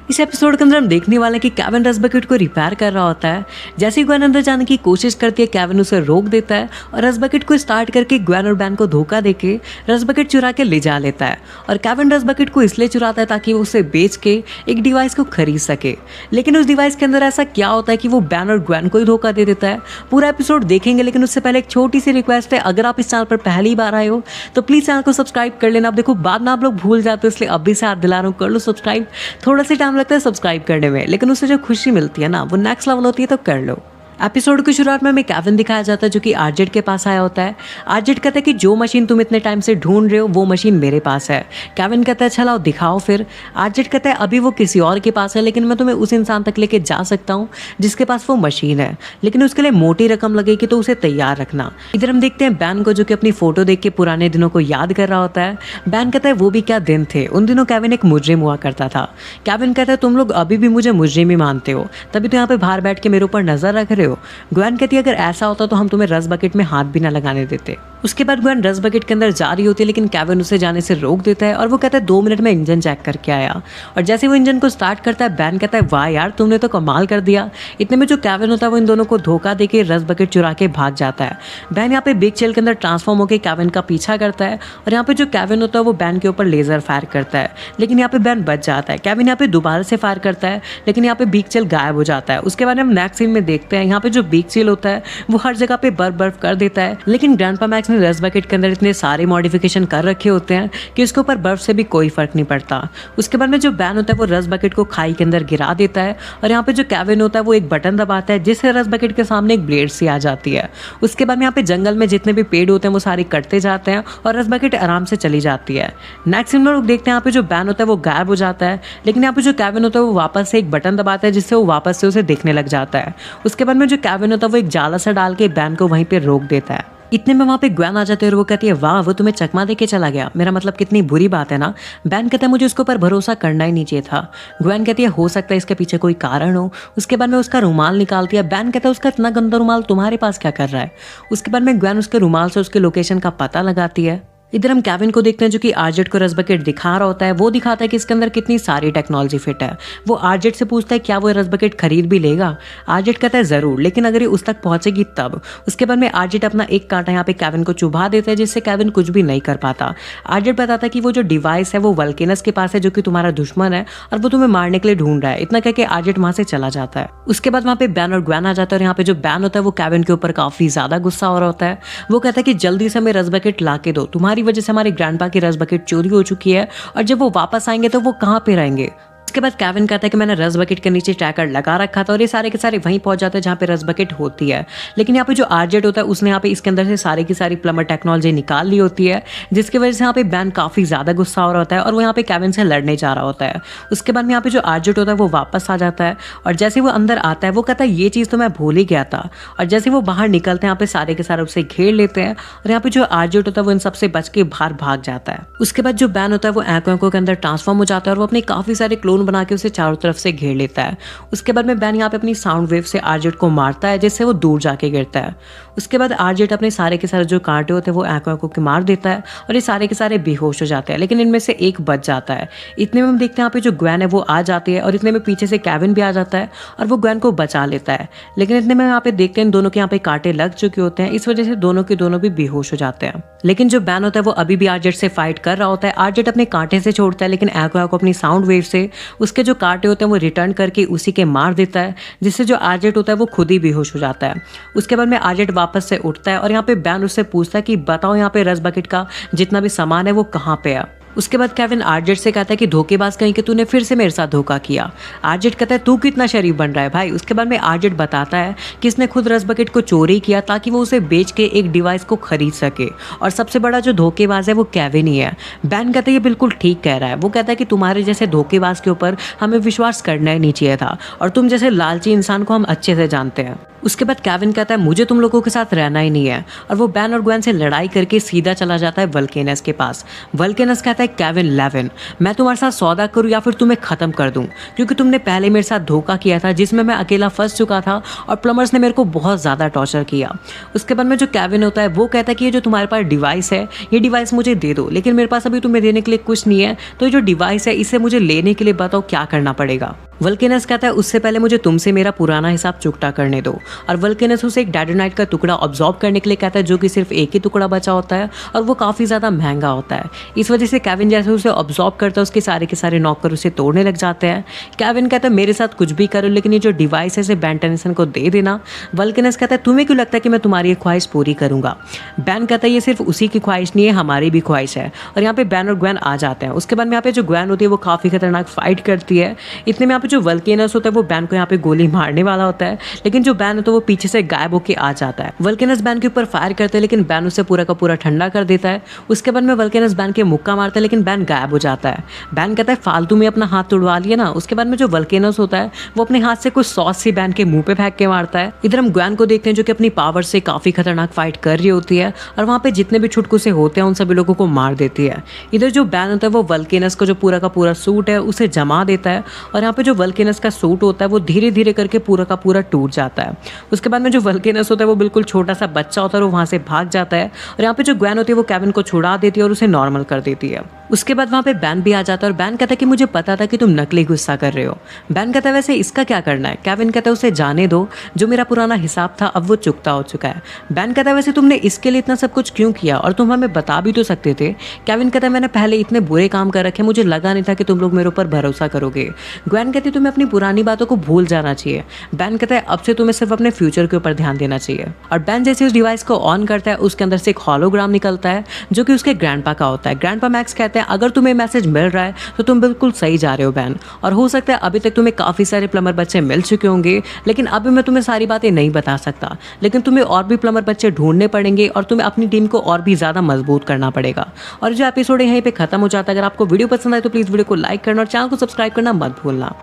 इस एपिसोड के अंदर हम देखने वाले हैं कि केविन रस बकेट को रिपेयर कर रहा होता है। जैसे ही ग्वेन अंदर जाने की कोशिश करती है, केविन उसे रोक देता है और रस बकेट को स्टार्ट करके ग्वेन और बैन को धोखा देके रस बकेट चुरा के ले जा लेता है। और केविन रस बकेट को इसलिए चुराता है ताकि वो उसे बेच के एक डिवाइस को खरीद सके। लेकिन उस डिवाइस के अंदर ऐसा क्या होता है कि वो बैन और ग्वेन को ही धोखा दे देता है। पूरा एपिसोड देखेंगे, लेकिन उससे पहले एक छोटी सी रिक्वेस्ट है, अगर आप इस चैनल पर पहली बार आए हो तो प्लीज चैनल को सब्सक्राइब कर लेना। अब देखो बाद में आप लोग भूल जाते हो, इसलिए अभी से हाथ दिला रहा हूँ, कर लो सब्सक्राइब। थोड़ा सा टाइम लगता है सब्सक्राइब करने में, लेकिन उससे जो खुशी मिलती है ना, वो नेक्स्ट लेवल होती है, तो कर लो। एपिसोड की शुरुआत में हमें केविन दिखाया जाता है जो कि आरजेड के पास आया होता है। आरजेड कहता है कि जो मशीन तुम इतने टाइम से ढूंढ रहे हो वो मशीन मेरे पास है। केविन कहता है चलाओ दिखाओ फिर। आरजेड कहता है अभी वो किसी और के पास है, लेकिन मैं तुम्हें उस इंसान तक लेके जा सकता हूँ जिसके पास वो मशीन है, लेकिन उसके लिए मोटी रकम लगेगी, तो उसे तैयार रखना। इधर हम देखते हैं बैन को जो कि अपनी फोटो देख के पुराने दिनों को याद कर रहा होता है। बैन कहता है वो भी क्या दिन थे, उन दिनों केविन एक मुजरिम हुआ करता था। केविन कहता है तुम लोग अभी भी मुझे मुजरिम ही मानते हो, तभी तो यहाँ पे बाहर बैठ के मेरे ऊपर नजर रख रहे हो। ग्वेन कहती है अगर ऐसा होता तो हम तुम्हें रस बकेट में हाथ भी ना लगाने देते। उसके बाद ग्वेन रस बकेट के अंदर जा रही होती है, लेकिन केविन उसे जाने से रोक देता है और वो कहता है 2 मिनट में इंजन चेक करके आया। और जैसे वो इंजन को स्टार्ट करता है, बैन कहता है वाह यार तुमने तो कमाल कर दिया। इतने में जो केविन होता है वो इन दोनों को धोखा देके रस बकेट चुरा के भाग जाता है। बैन यहाँ पे बिग चेल के अंदर ट्रांसफॉर्म होकर केविन का पीछा करता है और यहाँ पे जो केविन होता है वो बैन के ऊपर लेजर फायर करता है, लेकिन यहाँ पे बैन बच जाता है। केविन यहाँ पे दोबारा से फायर करता है, लेकिन यहाँ पे बिग चेल गायब हो जाता है। उसके बाद हम नेक्स्ट सीन में देखते हैं यहाँ पे जो बिग चेल होता है वो हर जगह पे बर्फ कर देता है, लेकिन ग्रैंडपा मैक्स ने रस बकेट के अंदर इतने सारे मॉडिफिकेशन कर रखे होते हैं कि उसके ऊपर बर्फ से भी कोई फर्क नहीं पड़ता। उसके बाद में जो बैन होता है वो रस बकेट को खाई के अंदर गिरा देता है और यहाँ पे जो केविन होता है वो एक बटन दबाता है जिससे रस बकेट के सामने एक ब्लेड सी आ जाती है। उसके बाद में यहाँ पे जंगल में जितने भी पेड़ होते हैं वो सारे कटते जाते हैं और रस बकेट आराम से चली जाती है। नेक्स्ट हम लोग देखते हैं यहाँ पे जो बैन होता है वो गायब हो जाता है, लेकिन यहाँ पे जो केविन होता है वो वापस से एक बटन दबाता है जिससे वो वापस से उसे दिखने लग जाता है। उसके बाद में जो केविन होता है वो एक जाला सा डाल के बैन को वहीं पे रोक देता है। इतने में वहाँ पे ग्वेन आ जाते हैं और वो कहती है वाह वो तुम्हें चकमा दे के चला गया, मेरा मतलब कितनी बुरी बात है ना। बैन कहता है मुझे उसके ऊपर भरोसा करना ही नहीं चाहिए था। ग्वेन कहती है हो सकता है इसके पीछे कोई कारण हो। उसके बाद में उसका रुमाल निकालती है। बैन कहता है उसका इतना गंदा रुमाल तुम्हारे पास क्या कर रहा है। उसके बाद में ग्वेन उसके रुमाल से उसके लोकेशन का पता लगाती है। इधर हम केविन को देखते हैं जो कि आरजेड को रस बकेट दिखा रहा होता है। वो दिखाता है कि इसके अंदर कितनी सारी टेक्नोलॉजी फिट है। वो आरजेड से पूछता है क्या वो रस बकेट खरीद भी लेगा। आरजेड कहता है जरूर, लेकिन अगर ये उस तक पहुंचेगी तब। उसके बाद में आरजेड अपना एक कांटा यहाँ पे केविन को चुभा देता है जिससे केविन कुछ भी नहीं कर पाता। आरजेड बताता है कि वो जो डिवाइस है वो वल्केनस के पास है जो कि तुम्हारा दुश्मन है और वो तुम्हें मारने के लिए ढूंढ रहा है। इतना कहकर आरजेड वहां से चला जाता है। उसके बाद वहाँ पे बैन और ग्वेन आ जाता है और यहाँ पे जो बैन होता है वो केविन के ऊपर काफी ज्यादा गुस्सा हो रहा होता है। वो कहता है कि जल्दी से हमें रस बकेट ला के दो, तुम्हारी वजह से हमारे ग्रैंडपा की रस बकेट चोरी हो चुकी है और जब वो वापस आएंगे तो वो कहाँ पे रहेंगे। उसके बाद केविन कहता है कि मैंने रस बकेट के नीचे ट्रैकर लगा रखा था और ये सारे के सारे वहीं पहुंच जाते हैं जहाँ पे रस बकेट होती है। लेकिन यहाँ पे जो आरजेड होता है उसने यहाँ पे इसके अंदर से सारी की सारी प्लमर टेक्नोलॉजी निकाल ली होती है, जिसकी वजह से यहाँ पे बैन काफी ज्यादा गुस्सा हो रहा होता है और वो यहाँ पे केविन से लड़ने जा रहा होता है। उसके बाद में यहाँ पे जो आरजेड होता है वो वापस आ जाता है और जैसे वो अंदर आता है वो कहता है ये चीज तो मैं भूल ही गया था। और जैसे वो बाहर निकलते हैं यहाँ पे सारे के सारे उसे घेर लेते हैं और यहाँ पे जो आरजेड होता है वो इन सबसे बच के बाहर भाग जाता है। उसके बाद जो बैन होता है वो आंखों के अंदर ट्रांसफॉर्म हो जाता है और वो अपने काफी सारे क्लोन बना के उसे चारों तरफ से घेर लेता है। उसके बाद में बैन यहाँ पे अपनी साउंड वेव से आरजेड को मारता है जिससे वो दूर जाके गिरता है। उसके बाद आरजेड अपने सारे के सारे जो कांटे होते हैं वो आंखों के मार देता है और ये सारे के सारे बेहोश हो जाते हैं, लेकिन इनमें से एक बच जाता है। इतने में हम देखते हैं यहाँ पे जो ग्वेन है वो आ जाती है और इतने में पीछे से केविन भी आ जाता है और वो ग्वेन को बचा लेता है। लेकिन इतने में यहाँ पे देखते हैं इन दोनों के यहाँ पे कांटे लग चुके होते हैं, इस वजह से दोनों के दोनों भी बेहोश हो जाते हैं। लेकिन जो बैन होता है वो अभी भी आरजेड से फाइट कर रहा होता है। आरजेड अपने कांटे से छोड़ता है, लेकिन आंखों को अपनी साउंड वेव से उसके जो कांटे होते हैं वो रिटर्न करके उसी के मार देता है, जिससे जो आरजेड होता है वो खुद ही बेहोश हो जाता है। उसके बाद में आरजेड वापस से उठता है और यहाँ पे बैन उससे पूछता है कि बताओ यहाँ पे रस बकेट का जितना भी सामान है वो कहाँ पे है। उसके बाद केविन आरजेड से कहता है कि धोखेबाज कहीं कि तूने फिर से मेरे साथ धोखा किया। आरजेड कहता है तू कितना शरीफ बन रहा है भाई। उसके बाद में आरजेड बताता है कि इसने खुद रस बकेट को चोरी किया ताकि वो उसे बेच के एक डिवाइस को खरीद सके और सबसे बड़ा जो धोखेबाज है वो केविन ही है। बैन कहता है ये बिल्कुल ठीक कह रहा है। वो कहता है कि तुम्हारे जैसे धोखेबाज के ऊपर हमें विश्वास करना ही नहीं चाहिए था और तुम जैसे लालची इंसान को हम अच्छे से जानते हैं। उसके बाद केविन कहता है मुझे तुम लोगों के साथ रहना ही नहीं है और वो बैन और ग्वेन से लड़ाई करके सीधा चला जाता है वल्केनस के पास। वल्केनस कहता है केविन लेविन, मैं तुम्हारे साथ सौदा करूँ या फिर तुम्हें ख़त्म कर दूँ, क्योंकि तुमने पहले मेरे साथ धोखा किया था जिसमें मैं अकेला फंस चुका था और प्लम्बर्स ने मेरे को बहुत ज़्यादा टॉर्चर किया। उसके बाद में जो केविन होता है वो कहता है कि ये जो तुम्हारे पास डिवाइस है ये डिवाइस मुझे दे दो, लेकिन मेरे पास अभी तुम्हें देने के लिए कुछ नहीं है, तो ये जो डिवाइस है इसे मुझे लेने के लिए बताओ क्या करना पड़ेगा। वल्केनस कहता है उससे पहले मुझे तुमसे मेरा पुराना हिसाब चुकता करने दो, और वल्केनस उसे एक डेडोनाइट का टुकड़ा ऑब्जॉर्व करने के लिए कहता है जो कि सिर्फ एक ही टुकड़ा बचा होता है और वो काफ़ी ज़्यादा महंगा होता है। इस वजह से केविन जैसे उसे ऑब्जॉर्व करता है उसके सारे के सारे नौकर उसे तोड़ने लग जाते हैं। केविन कहता है मेरे साथ कुछ भी करो लेकिन ये जो डिवाइस है इसे बैन टेनिसन को दे देना। वल्केनस कहता है तुम्हें क्यों लगता है कि मैं तुम्हारी ये ख्वाहिश पूरी करूंगा। बैन कहता है ये सिर्फ उसी की ख्वाहिश नहीं है, हमारी भी ख्वाहिश है। और यहाँ पे बैन और ग्वेन आ जाते हैं। उसके बाद में यहाँ पे जो ग्वेन होती है वो काफ़ी खतरनाक फाइट करती है। इतने में यहाँ पे जो वल्केनस होता है वो बैन को यहाँ पे गोली मारने वाला होता है, लेकिन जो बैन होता है वो पीछे से गायब होके आ जाता है। वल्केनस बैन के ऊपर फायर करते हैं लेकिन बैन उसे पूरा का पूरा ठंडा कर देता है। उसके बाद में वल्केनस बैन के मुक्का मारता है लेकिन बैन गायब हो जाता है। बैन कहता है फालतू में अपना हाथ तुड़वा लिया ना। उसके बाद में जो वल्केनस होता है वो अपने हाथ से कुछ सॉस सी बैन के मुंह पे फेंक के मारता है। इधर हम ग्वेन को देखते हैं जो कि अपनी पावर से काफी खतरनाक फाइट कर रही होती है और वहाँ पे जितने भी छुटकुसे होते हैं उन सभी लोगों को मार देती है। इधर जो बैन होता है वो वल्केनस का जो पूरा का पूरा सूट है उसे जमा देता है और यहाँ पे जो वल्केनस का सूट होता है वो धीरे धीरे करके पूरा का पूरा टूट जाता है। उसके बाद में जो वल्केनस होता है वो बिल्कुल छोटा सा बच्चा होता है और वहाँ से भाग जाता है और यहाँ पे जो ग्वेन होती है वो केविन को छुड़ा देती है और उसे नॉर्मल कर देती है। उसके बाद वहाँ पे बैन भी आ जाता है और बैन कहता है कि मुझे पता था कि तुम नकली गुस्सा कर रहे हो। बैन कहता है वैसे इसका क्या करना है। केविन कहता है उसे जाने दो, जो मेरा पुराना हिसाब था अब वो चुकता हो चुका है। बैन कहता है वैसे तुमने इसके लिए इतना सब कुछ क्यों किया और तुम हमें बता भी तो सकते थे। केविन कहता है मैंने पहले इतने बुरे काम कर रखे, मुझे लगा नहीं था कि तुम लोग मेरे ऊपर भरोसा करोगे। ग्वेन कहती है तुम्हें अपनी पुरानी बातों को भूल जाना चाहिए। बैन कहता है अब से तुम्हें सिर्फ अपने फ्यूचर के ऊपर ध्यान देना चाहिए। और बैन जैसे उस डिवाइस को ऑन करता है उसके अंदर से एक हॉलोग्राम निकलता है जो कि उसके ग्रैंडपा का होता है। ग्रैंडपा मैक्स कहते हैं अगर तुम्हें मैसेज मिल रहा है तो तुम बिल्कुल सही जा रहे हो बैन, और हो सकता है अभी तक तुम्हें काफ़ी सारे प्लम्बर बच्चे मिल चुके होंगे, लेकिन अभी मैं तुम्हें सारी बातें नहीं बता सकता, लेकिन तुम्हें और भी प्लम्बर बच्चे ढूंढने पड़ेंगे और तुम्हें अपनी टीम को और भी ज़्यादा मजबूत करना पड़ेगा। और जो एपिसोड है यहीं पे खत्म हो जाता है। अगर आपको वीडियो पसंद आए तो प्लीज़ वीडियो को लाइक करना और चैनल को सब्सक्राइब करना मत भूलना।